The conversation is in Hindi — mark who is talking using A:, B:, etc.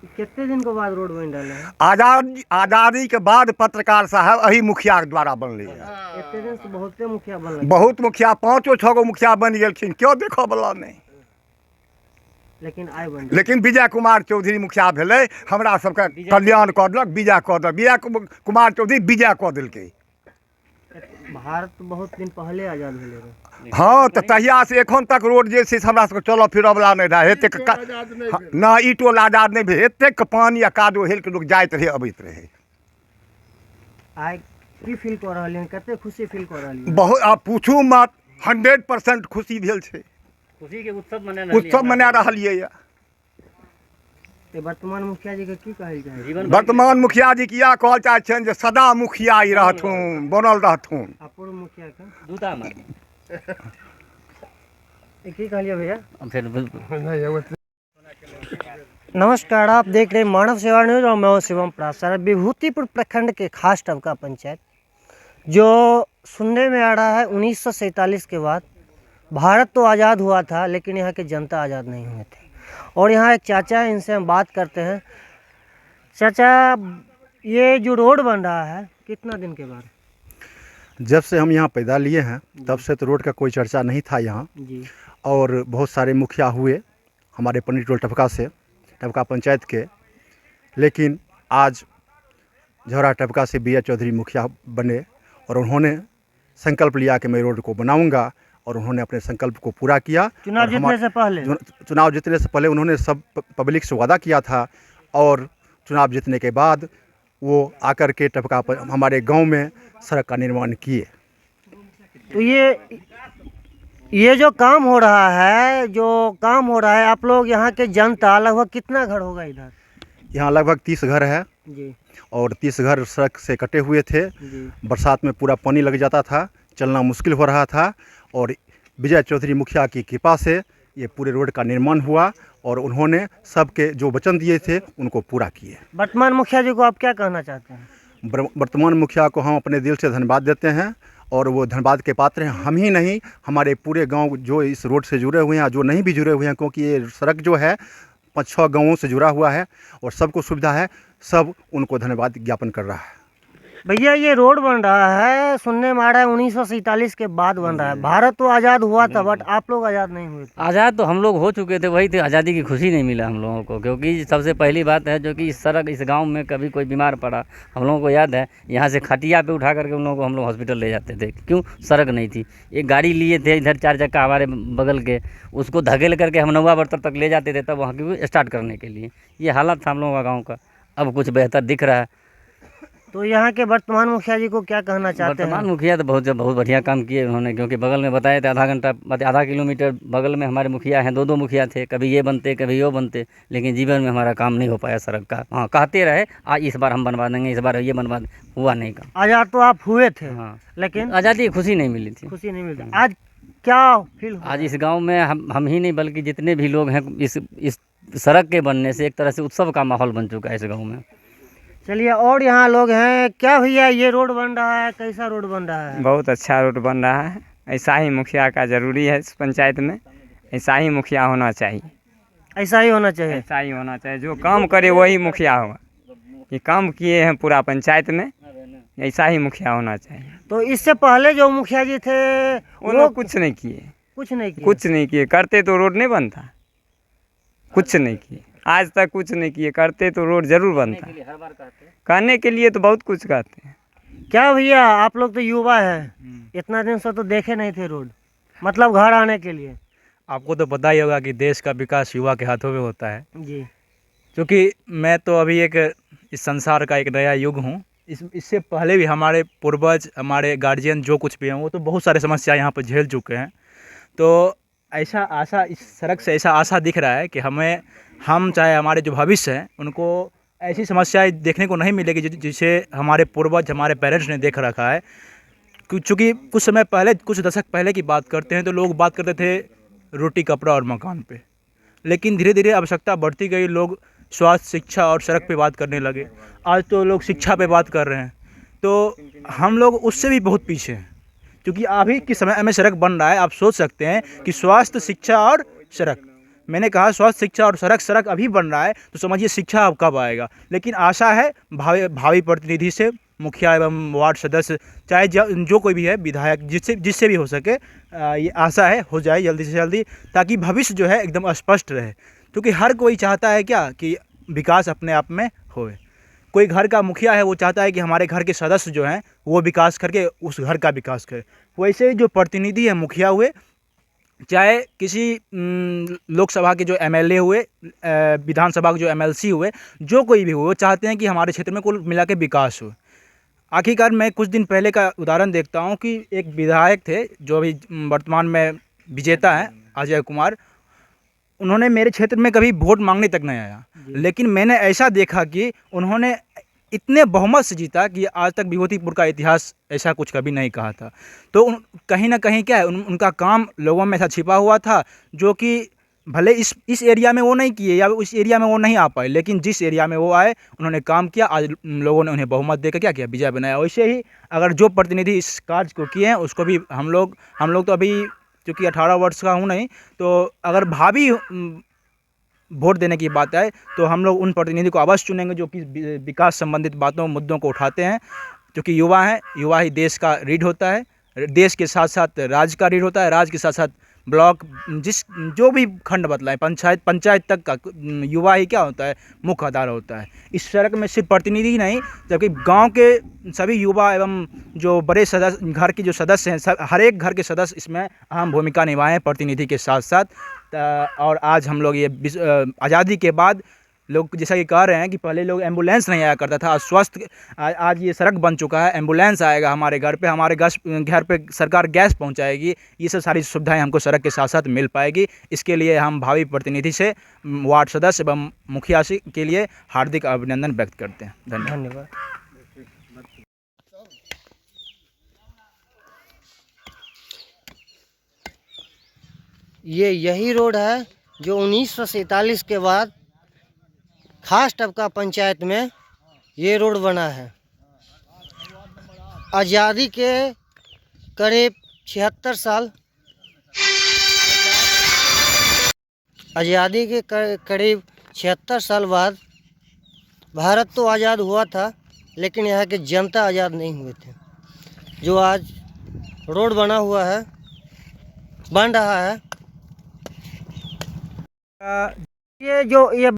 A: कितने दिन के बाद रोड बन रहा है?
B: आज़ादी के बाद पत्रकार साहब अही मुखिया के द्वारा बनले है।
A: इतने दिन से बहुते मुखिया बनल,
B: बहुत मुखिया 5-6 मुखिया बन गेलखिन, क्यों देखो वाला नहीं। लेकिन विजय कुमार चौधरी मुखिया भेले, हमरा सबके कल्याण कऽ देलक, विजय कऽ देलक। विजय कुमार चौधरी विजय कऽ देलकै।
A: भारत बहुत दिन पहले आजाद भेले रहे।
B: हाँ, तो तहिया से एखन तक रोड जे छै से हमरा सबके चलऽ फिरऽ वाला नहीं रहे। एतेक ना ई टोल आजाद नहीं भेल, एतेक पानी आ कादो हेल के लोग जाइत रहे अबैत रहे।
A: आइ की फील कर रहल हैं, कते खुशी फील कर रहल हैं?
B: बहुत, आप पूछू मत, 100% खुशी भेल छै।
A: खुशी के
B: उत्सव मना रहलियै यऽ।
A: वर्तमान मुखिया जी के की कहल जाय?
B: वर्तमान मुखिया जी के इएह कहल चाहै छनि जे सदा मुखिया ही रहथुन, बनल रहथुन।
A: पूर्व मुखिया के दूता मार की कहलिए भैया? नमस्कार, आप देख रहे हैं मानव सेवा न्यूज और मैं हूं शिवम प्रासार। विभूतिपुर प्रखंड के खास टबका पंचायत जो सुनने में आ रहा है 1947 के बाद भारत तो आज़ाद हुआ था, लेकिन यहाँ के जनता आज़ाद नहीं हुए थे। और यहाँ एक चाचा है, इनसे हम बात करते हैं। चाचा, ये जो रोड बन रहा है कितना दिन के बाद?
C: जब से हम यहाँ पैदा लिए हैं तब से तो रोड का कोई चर्चा नहीं था यहाँ
A: जी।
C: और बहुत सारे मुखिया हुए हमारे पंडित टोल टपका से, टपका पंचायत के। लेकिन आज झौरा टपका से बीएच चौधरी मुखिया बने और उन्होंने संकल्प लिया कि मैं रोड को बनाऊंगा, और उन्होंने अपने संकल्प को पूरा किया।
A: चुनाव जीतने से पहले
C: उन्होंने सब पब्लिक से वादा किया था, और चुनाव जीतने के बाद वो आकर के टपका हमारे गांव में सड़क का निर्माण किए।
A: तो ये जो काम हो रहा है, आप लोग यहाँ के जनता लगभग कितना घर होगा इधर?
C: यहाँ लगभग 30 घर है
A: जी।
C: और 30 घर सड़क से कटे हुए थे
A: जी।
C: बरसात में पूरा पानी लग जाता था, चलना मुश्किल हो रहा था। और विजय चौधरी मुखिया की कृपा से ये पूरे रोड का निर्माण हुआ और उन्होंने सबके जो वचन दिए थे उनको पूरा किए।
A: वर्तमान मुखिया जी को आप क्या कहना चाहते हैं?
C: वर्तमान मुखिया को हम अपने दिल से धन्यवाद देते हैं, और वो धन्यवाद के पात्र हैं। हम ही नहीं, हमारे पूरे गांव जो इस रोड से जुड़े हुए हैं, जो नहीं भी जुड़े हुए हैं, क्योंकि ये सड़क जो है 5-6 गाँवों से जुड़ा हुआ है और सबको सुविधा है, सब उनको धन्यवाद ज्ञापन कर रहा है।
A: भैया, ये रोड बन रहा है, सुनने में आ रहा है 1947 के बाद बन रहा है। भारत तो आज़ाद हुआ था, बट आप लोग आज़ाद नहीं हुए थे।
D: आज़ाद तो हम लोग हो चुके थे, वही थे, आज़ादी की खुशी नहीं मिला हम लोगों को। क्योंकि सबसे पहली बात है जो कि इस सड़क, इस गांव में कभी कोई बीमार पड़ा, हम लोगों को याद है यहाँ से खटिया पे उठा करके उन लोगों को हम लोग हॉस्पिटल ले जाते थे। क्यों? सड़क नहीं थी। एक गाड़ी लिए थे इधर 4 चक्का हमारे बगल के, उसको धकेल करके हम नौवा बर्तर तक ले जाते थे, तब वहाँ की स्टार्ट करने के लिए। ये हालत था हम लोगों का गाँव का। अब कुछ बेहतर दिख रहा है।
A: तो यहाँ के वर्तमान मुखिया जी को क्या कहना चाहते हैं?
D: वर्तमान मुखिया तो बहुत बढ़िया काम किए उन्होंने, क्योंकि बगल में बताए थे आधा किलोमीटर बगल में हमारे मुखिया हैं, 2 मुखिया थे, कभी ये बनते कभी वो बनते, लेकिन जीवन में हमारा काम नहीं हो पाया सड़क का। हाँ, कहते रहे आज इस बार हम बनवा देंगे, इस बार ये बनवा देंगे, हुआ नहीं काम।
A: आज़ाद तो आप हुए थे।
D: हाँ,
A: लेकिन
D: आज़ादी की खुशी नहीं मिली थी।
A: खुशी नहीं मिलती। आज क्या फील?
D: आज इस गाँव में हम ही नहीं बल्कि जितने भी लोग हैं, इस सड़क के बनने से एक तरह से उत्सव का माहौल बन चुका है इस गाँव में।
A: चलिए, और यहाँ लोग हैं। क्या भैया, ये रोड बन रहा है, कैसा रोड बन रहा है?
E: बहुत अच्छा रोड बन रहा है। ऐसा ही मुखिया का ज़रूरी है इस पंचायत में, ऐसा ही मुखिया होना चाहिए।
A: ऐसा ही होना चाहिए।
E: ऐसा ही होना चाहिए, जो काम करे वही मुखिया होगा। ये काम किए हैं पूरा पंचायत में, ऐसा ही मुखिया होना चाहिए।
A: तो इससे पहले जो मुखिया जी थे
E: वो कुछ नहीं किए,
A: कुछ नहीं किए।
E: करते तो रोड नहीं बनता। कुछ नहीं किए, आज तक कुछ नहीं किए। करते तो रोड जरूर बनता। कहने के लिए तो बहुत कुछ कहते हैं।
A: क्या भैया, आप लोग तो युवा हैं, इतना दिन से तो देखे नहीं थे रोड, मतलब घर आने के लिए।
F: आपको तो पता ही होगा कि देश का विकास युवा के हाथों में होता है
A: जी।
F: क्योंकि मैं तो अभी इस संसार का एक नया युग हूँ। इससे पहले भी हमारे पूर्वज, हमारे गार्जियन जो कुछ भी हैं, वो तो बहुत सारे समस्या यहाँ पर झेल चुके हैं। तो ऐसा आशा, इस सड़क से ऐसा आशा दिख रहा है कि हम चाहे हमारे जो भविष्य हैं उनको ऐसी समस्याएं देखने को नहीं मिलेगी जिसे हमारे पूर्वज, हमारे पेरेंट्स ने देख रखा है। क्योंकि कुछ समय पहले, कुछ दशक पहले की बात करते हैं तो लोग बात करते थे रोटी, कपड़ा और मकान पे, लेकिन धीरे धीरे आवश्यकता बढ़ती गई, लोग स्वास्थ्य, शिक्षा और सड़क पे बात करने लगे। आज तो लोग शिक्षा पे बात कर रहे हैं। तो हम लोग उससे भी बहुत पीछे हैं, क्योंकि अभी के समय में सड़क बन रहा है। आप सोच सकते हैं कि स्वास्थ्य, शिक्षा और सड़क मैंने कहा स्वास्थ्य, शिक्षा और सड़क अभी बन रहा है, तो समझिए शिक्षा अब कब आएगा। लेकिन आशा है भावी प्रतिनिधि से, मुखिया एवं वार्ड सदस्य, चाहे जो कोई भी है, विधायक, जिससे भी हो सके, ये आशा है हो जाए जल्दी से जल्दी, ताकि भविष्य जो है एकदम स्पष्ट रहे। क्योंकि हर कोई चाहता है क्या कि विकास अपने आप में होए। कोई घर का मुखिया है वो चाहता है कि हमारे घर के सदस्य जो हैं वो विकास करके उस घर का विकास करें। वैसे ही जो प्रतिनिधि है, मुखिया हुए, चाहे किसी लोकसभा के जो एमएलए हुए, विधानसभा के जो एमएलसी हुए, जो कोई भी हुए, वो चाहते हैं कि हमारे क्षेत्र में कुल मिला के विकास हो। आखिरकार मैं कुछ दिन पहले का उदाहरण देखता हूँ कि एक विधायक थे जो अभी वर्तमान में विजेता हैं, अजय कुमार। उन्होंने मेरे क्षेत्र में कभी वोट मांगने तक नहीं आया, लेकिन मैंने ऐसा देखा कि उन्होंने इतने बहुमत से जीता कि आज तक विभूतिपुर का इतिहास ऐसा कुछ कभी नहीं कहा था। तो कहीं ना कहीं क्या है, उनका काम लोगों में ऐसा छिपा हुआ था, जो कि भले इस एरिया में वो नहीं किए या उस एरिया में वो नहीं आ पाए, लेकिन जिस एरिया में वो आए उन्होंने काम किया। आज लोगों ने उन्हें बहुमत देकर क्या किया, विजय बनाया। वैसे ही अगर जो प्रतिनिधि इस कार्य को किए हैं उसको भी हम लोग तो अभी चूँकि 18 वर्ष का हूँ नहीं, तो अगर भावी वोट देने की बात आए तो हम लोग उन प्रतिनिधि को अवश्य चुनेंगे जो कि विकास संबंधित बातों, मुद्दों को उठाते हैं। क्योंकि युवा हैं, युवा ही देश का रीढ़ होता है, देश के साथ साथ राज्य का रीढ़ होता है, राज्य के साथ साथ ब्लॉक, जो भी खंड बतलाएं, पंचायत तक का युवा ही क्या होता है, मुख्य आधार होता है। इस सड़क में सिर्फ प्रतिनिधि ही नहीं, जबकि गांव के सभी युवा एवं जो बड़े सदस्य, घर के जो सदस्य हैं, हर एक घर के सदस्य इसमें अहम भूमिका निभाए हैं प्रतिनिधि के साथ साथ। और आज हम लोग ये आज़ादी के बाद लोग जैसा कि कह रहे हैं कि पहले लोग एम्बुलेंस नहीं आया करता था, आज ये सड़क बन चुका है, एम्बुलेंस आएगा हमारे घर पे, हमारे घर पे सरकार गैस पहुंचाएगी। ये सब सारी सुविधाएं हमको सड़क के साथ साथ मिल पाएगी। इसके लिए हम भावी प्रतिनिधि से, वार्ड सदस्य एवं मुखिया के लिए हार्दिक अभिनंदन व्यक्त करते हैं।
A: धन्यवाद। यही रोड है जो 1947 के बाद खास टपका पंचायत में ये रोड बना है। आज़ादी के करीब 76 साल, आज़ादी के करीब 76 साल बाद भारत तो आज़ाद हुआ था, लेकिन यहाँ के जनता आज़ाद नहीं हुए थे। जो आज रोड बना हुआ है, बन रहा है, ये